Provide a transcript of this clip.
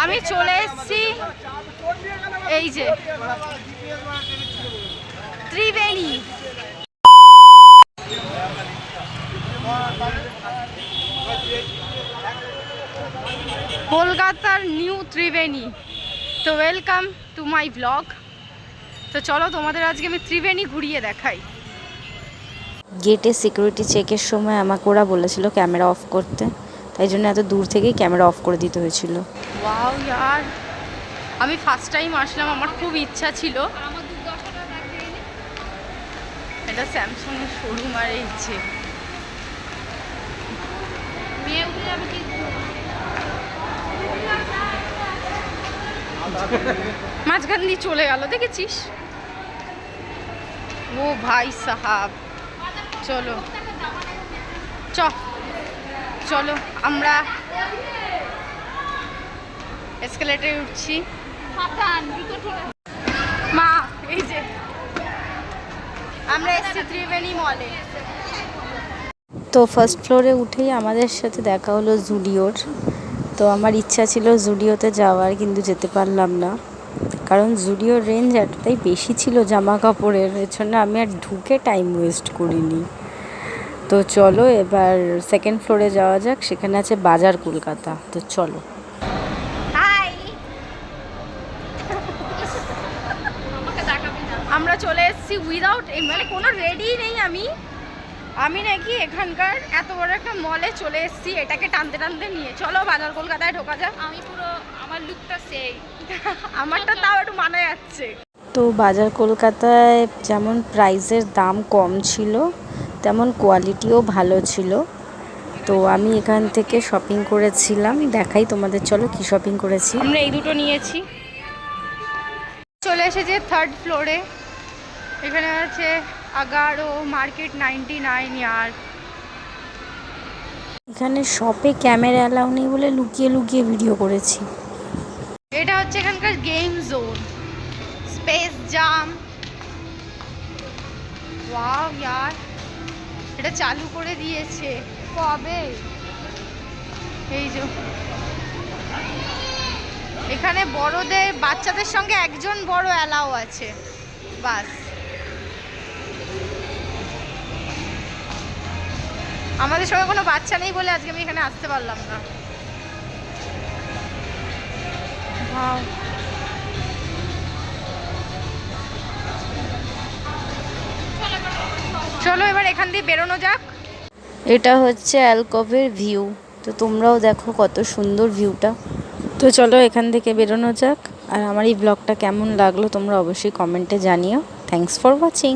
আমি চলে এসেছি এই যে ত্রিবেণী। কলকাতার নিউ ত্রিবেণী। তো ওয়েলকাম টু মাই ব্লগ। তো চলো তোমাদের আজকে আমি ত্রিবেণী ঘুরিয়ে দেখাই। গেটে সিকিউরিটি চেকের সময় আমাকে ওরা বলেছিল ক্যামেরা অফ করতে, তাই জন্য এত দূর থেকেই ক্যামেরা অফ করে দিতে হয়েছিল। ওয়াও ইয়ার, আমি ফার্স্ট টাইম আসলাম, আমার খুব ইচ্ছা ছিল। এটা স্যামসাং এর শোরুম আর এই যে মাঝখান দিয়ে চলে গেল, দেখেছিস? ও ভাই সাহাব, চলো চলো আমরা এসকেলেটরে উঠছি। মা এই যে আমরা এসেছি ত্রিবেণী মলে। তো ফার্স্ট ফ্লোরে উঠেই আমাদের সাথে দেখা হলো জুডিওর। তো আমার ইচ্ছা ছিল জুডিওতে যাওয়ার, কিন্তু যেতে পারলাম না, কারণ জুডিওর রেঞ্জ এতটাই বেশি ছিল জামা কাপড়ের, এর জন্য আমি আর ঢুকে টাইম ওয়েস্ট করিনি। তো চলো এবার সেকেন্ড ফ্লোরে যাওয়া যাক, সেখানে আছে বাজার কলকাতা। তো চলো। আমরা চলে এসেছি উইদাউট, মানে কোনো রেডি নেই। আমি নাকি এখানকার এত বড় একটা মলে চলে এসেছি এটাকে টানতে টানতে নিয়ে। চলো বাজার কলকাতায় ঢোকা যাক। আমি পুরো আমার লুকটা সেই আমারটা তাও একটু মানা যাচ্ছে। তো বাজার কলকাতায় যেমন প্রাইসের দাম কম ছিল, তেমন কোয়ালিটিও ভালো ছিল। তো আমি এখান থেকে শপিং করেছিলাম, দেখাই তোমাদের, চলো কি শপিং করেছি। আমরা এই দুটো নিয়েছি। চলে এসেছে থার্ড ফ্লোরে। এখানে আছে আগারো মার্কেট 99 ইয়ার। এখানে শপে ক্যামেরা অ্যালাউ নেই বলে লুকিয়ে লুকিয়ে ভিডিও করেছি। এটা হচ্ছে এখানকার গেম জোন, স্পেস জাম। ওয়াও ইয়ার, এটা চালু করে দিয়েছে কবে? এই যে এখানে বড়দের বাচ্চাদের সঙ্গে একজন বড় অ্যালাউ আছে, বাস। আমাদের সঙ্গে কোনো বাচ্চা নেই বলে আজকে আমি এখানে আসতে পারলাম না। চলো এবার এখান দিয়ে বেরোনো যাক। এটা হচ্ছে অ্যালকভের ভিউ। তো তোমরাও দেখো কত সুন্দর ভিউটা। তো চলো এখান থেকে বেরোনো যাক। আর আমার এই ব্লগটা কেমন লাগলো তোমরা অবশ্যই কমেন্টে জানিও। Thanks for watching.